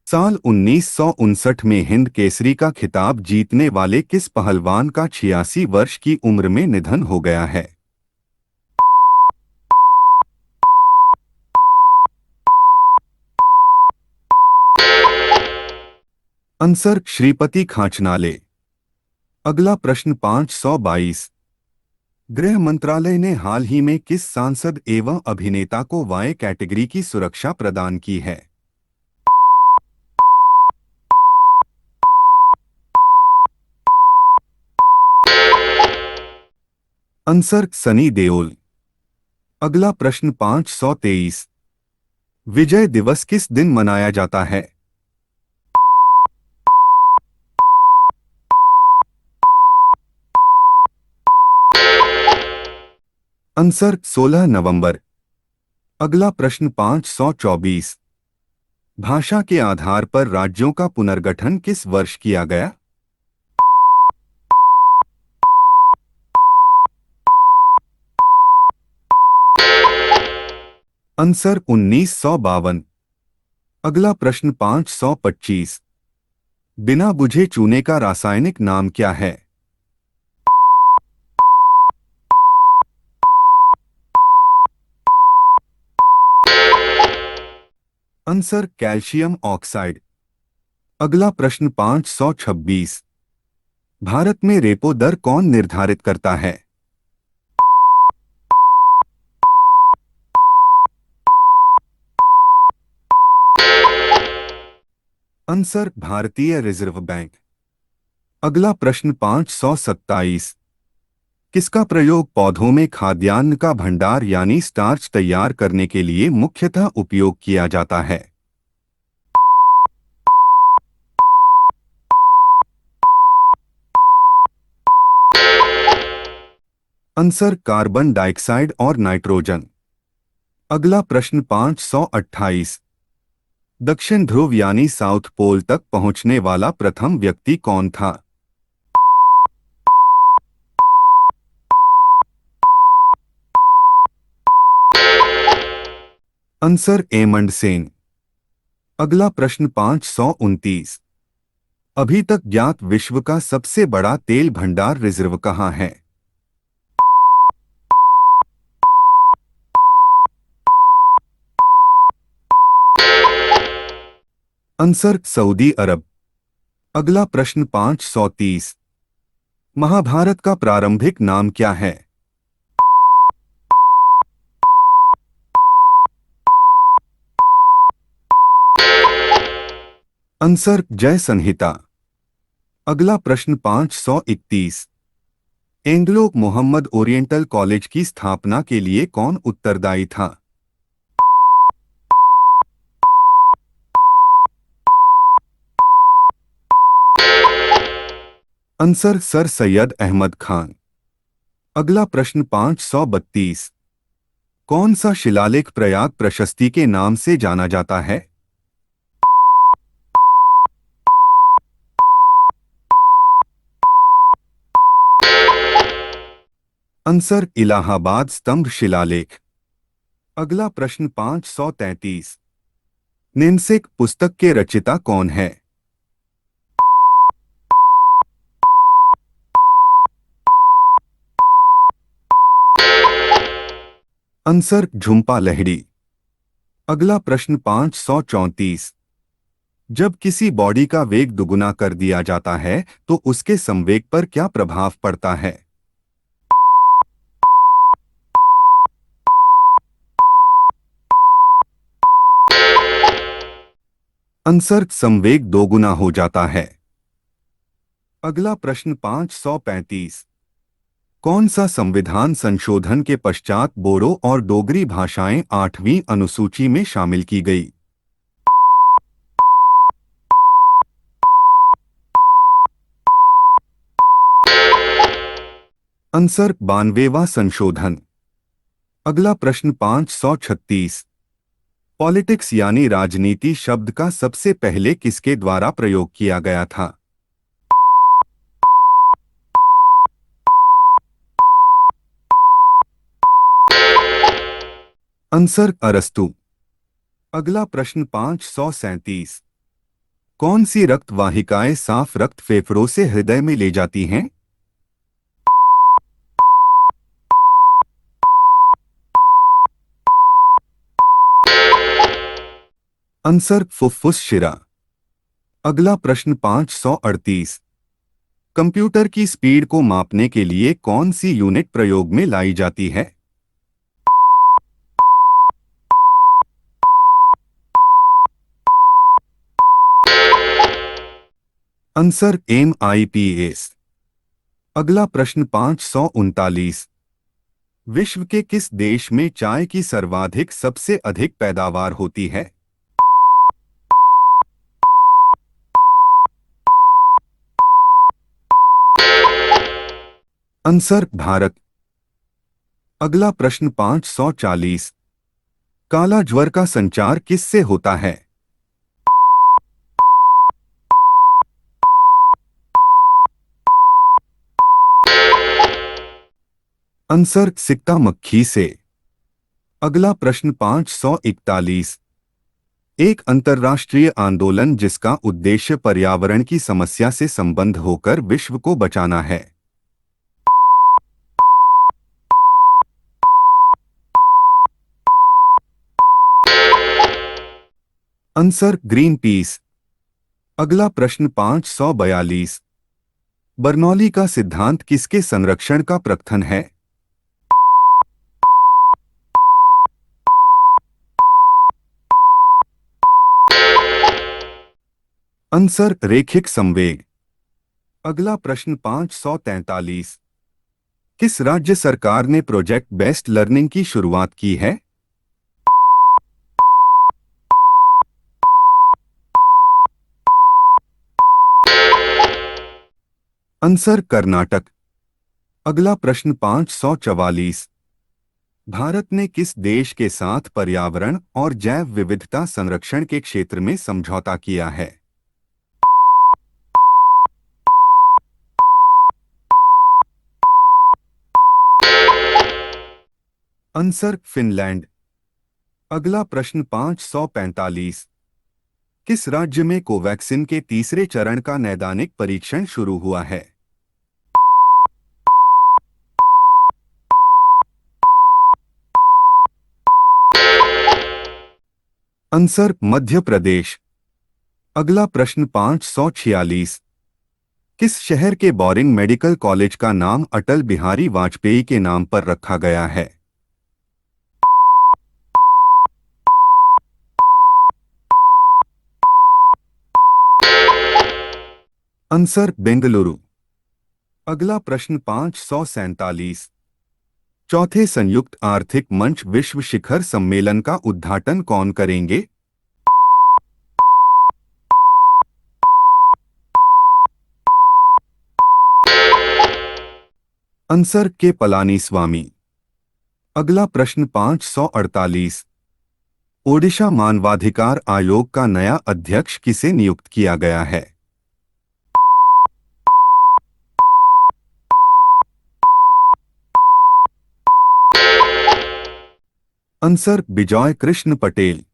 साल 1959 में हिंद केसरी का खिताब जीतने वाले किस पहलवान का 86 वर्ष की उम्र में निधन हो गया है? आंसर श्रीपति खांचनाले। अगला प्रश्न 522। गृह मंत्रालय ने हाल ही में किस सांसद एवं अभिनेता को वाई कैटेगरी की सुरक्षा प्रदान की है? आंसर सनी देओल। अगला प्रश्न 523। विजय दिवस किस दिन मनाया जाता है? आंसर 16 नवंबर। अगला प्रश्न 524। भाषा के आधार पर राज्यों का पुनर्गठन किस वर्ष किया गया? आंसर 1952। अगला प्रश्न 525। बिना बुझे चूने का रासायनिक नाम क्या है? Answer calcium oxide. अगला प्रश्न 526। भारत में रेपो दर कौन निर्धारित करता है? आंसर भारतीय रिजर्व बैंक। अगला प्रश्न 527। किसका प्रयोग पौधों में खाद्यान्न का भंडार यानी स्टार्च तैयार करने के लिए मुख्यतः उपयोग किया जाता है? आंसर कार्बन डाइऑक्साइड और नाइट्रोजन। अगला प्रश्न 528। दक्षिण ध्रुव यानी साउथ पोल तक पहुंचने वाला प्रथम व्यक्ति कौन था? Answer Aemond Sen. अगला प्रश्न 529। अभी तक ज्ञात विश्व का सबसे बड़ा तेल भंडार रिजर्व कहाँ है? आंसर सऊदी अरब। अगला प्रश्न 530। महाभारत का प्रारंभिक नाम क्या है? आंसर जय संहिता। अगला प्रश्न 531। एंग्लो मोहम्मद ओरिएंटल कॉलेज की स्थापना के लिए कौन उत्तरदायी था? Answer sir Syed Ahmad Khan. अगला प्रश्न 532। कौन सा शिलालेख प्रयाग प्रशस्ति के नाम से जाना जाता है? आंसर इलाहाबाद स्तंभ शिलालेख। अगला प्रश्न 533। निन्सेक पुस्तक के रचयिता कौन है? आंसर झुम्पा लहिड़ी। अगला प्रश्न 534। जब किसी बॉडी का वेग दुगुना कर दिया जाता है तो उसके संवेग पर क्या प्रभाव पड़ता है? आंसर संवेग दोगुना हो जाता है। अगला प्रश्न 535। कौन सा संविधान संशोधन के पश्चात बोडो और डोगरी भाषाएं 8वीं अनुसूची में शामिल की गई? आंसर 92वां संशोधन। अगला प्रश्न 536। पॉलिटिक्स यानी राजनीति शब्द का सबसे पहले किसके द्वारा प्रयोग किया गया था? आंसर अरस्तु। अगला प्रश्न 537। कौन सी रक्त वाहिकाएं साफ रक्त फेफड़ों से हृदय में ले जाती हैं? आंसर फुफ्फुस शिरा। अगला प्रश्न 538। कंप्यूटर की स्पीड को मापने के लिए कौन सी यूनिट प्रयोग में लाई जाती है? Answer MIPS। अगला प्रश्न 539। विश्व के किस देश में चाय की सर्वाधिक सबसे अधिक पैदावार होती है? आंसर भारत। अगला प्रश्न 540। काला ज्वर का संचार किससे होता है? आंसर सिक्का मक्खी से। अगला प्रश्न 541। एक अंतर्राष्ट्रीय आंदोलन जिसका उद्देश्य पर्यावरण की समस्या से संबंध होकर विश्व को बचाना है। Answer green peas. अगला प्रश्न 542। बर्नौली का सिद्धांत किसके संरक्षण का प्रकथन है? आंसर रैखिक संवेग। अगला प्रश्न 543। किस राज्य सरकार ने प्रोजेक्ट बेस्ट लर्निंग की शुरुआत की है? आंसर कर्नाटक। अगला प्रश्न 544। भारत ने किस देश के साथ पर्यावरण और जैव विविधता संरक्षण के क्षेत्र में समझौता किया है? Answer Finland. अगला प्रश्न 545। किस राज्य में कोवैक्सिन के तीसरे चरण का नैदानिक परीक्षण शुरू हुआ है? आंसर मध्य प्रदेश। अगला प्रश्न 546। किस शहर के बोरिंग मेडिकल कॉलेज का नाम अटल बिहारी वाजपेयी के नाम पर रखा गया है? आंसर बेंगलुरु। अगला प्रश्न 547। चौथे संयुक्त आर्थिक मंच विश्व शिखर सम्मेलन का उद्घाटन कौन करेंगे? आंसर के पलानीस्वामी। अगला प्रश्न 548। ओडिशा मानवाधिकार आयोग का नया अध्यक्ष किसे नियुक्त किया गया है? आंसर बिजॉय कृष्ण पटेल।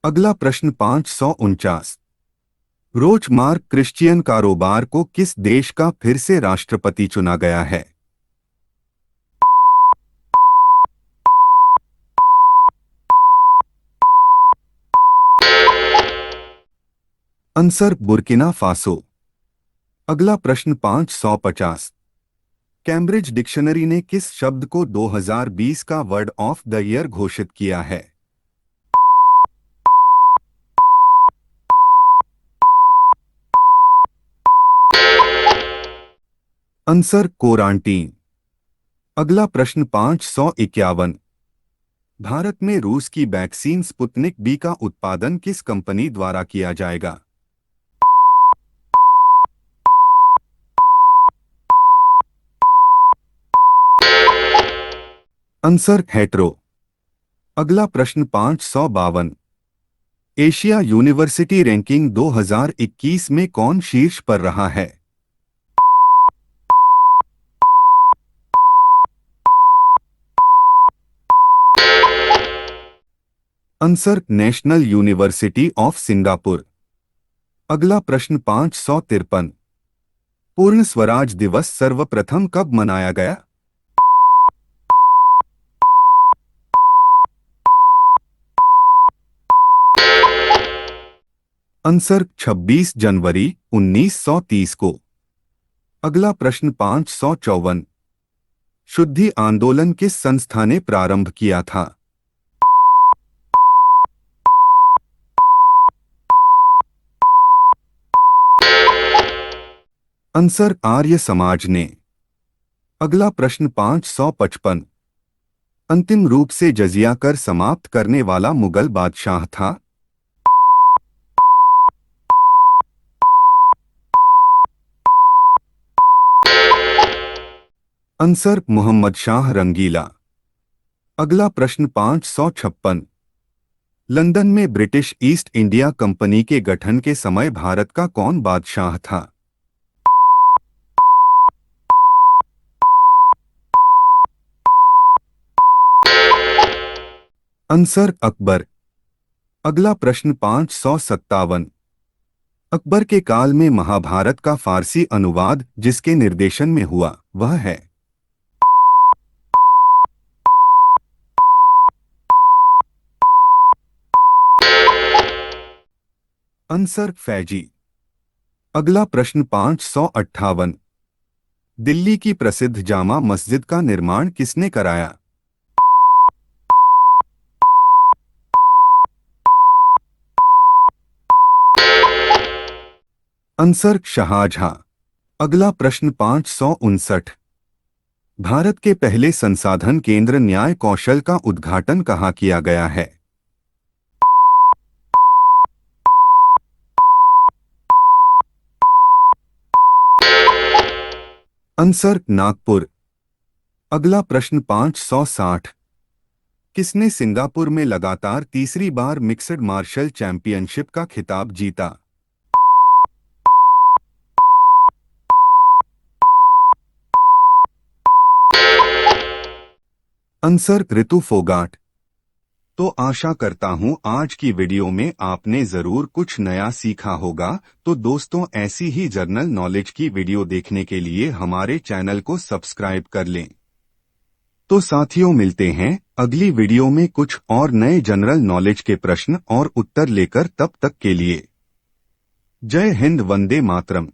अगला प्रश्न 549। रोचमार्क क्रिश्चियन कारोबार को किस देश का फिर से राष्ट्रपति चुना गया है? Answer Burkina Faso. अगला प्रश्न 550। कैम्ब्रिज डिक्शनरी ने किस शब्द को 2020 का वर्ड ऑफ द ईयर घोषित किया है? Answer quarantine. अगला प्रश्न 551। भारत में रूस की वैक्सीन स्पुतनिक बी का उत्पादन किस कंपनी द्वारा किया जाएगा? Answer hetero. अगला प्रश्न 552। एशिया यूनिवर्सिटी रैंकिंग 2021 में कौन शीर्ष पर रहा है? Answer national university of Singapore. अगला प्रश्न 553। पूर्ण स्वराज दिवस सर्वप्रथम कब मनाया गया? आंसर 26 जनवरी 1930 को। अगला प्रश्न 554। शुद्धि आंदोलन किस संस्था ने प्रारंभ किया था? आंसर आर्य समाज ने। अगला प्रश्न 555। अंतिम रूप से जजिया कर समाप्त करने वाला मुगल बादशाह था? आंसर मोहम्मद शाह रंगीला। अगला प्रश्न 556। लंदन में ब्रिटिश ईस्ट इंडिया कंपनी के गठन के समय भारत का कौन बादशाह था? आंसर अकबर। अगला प्रश्न 557। अकबर के काल में महाभारत का फारसी अनुवाद जिसके निर्देशन में हुआ वह है? आंसर फैजी। अगला प्रश्न 558। दिल्ली की प्रसिद्ध जामा मस्जिद का निर्माण किसने कराया? आंसर शाहजहां। अगला प्रश्न 559। भारत के पहले संसाधन केंद्र न्याय कौशल का उद्घाटन कहाँ किया गया है? आंसर नागपुर। अगला प्रश्न 560। किसने सिंगापुर में लगातार तीसरी बार मिक्स्ड मार्शल चैंपियनशिप का खिताब जीता? आंसर रितु फोगाट। तो आशा करता हूं आज की वीडियो में आपने जरूर कुछ नया सीखा होगा। तो दोस्तों, ऐसी ही जनरल नॉलेज की वीडियो देखने के लिए हमारे चैनल को सब्सक्राइब कर लें। तो साथियों, मिलते हैं अगली वीडियो में कुछ और नए जनरल नॉलेज के प्रश्न और उत्तर लेकर। तब तक के लिए जय हिंद, वंदे मातरम।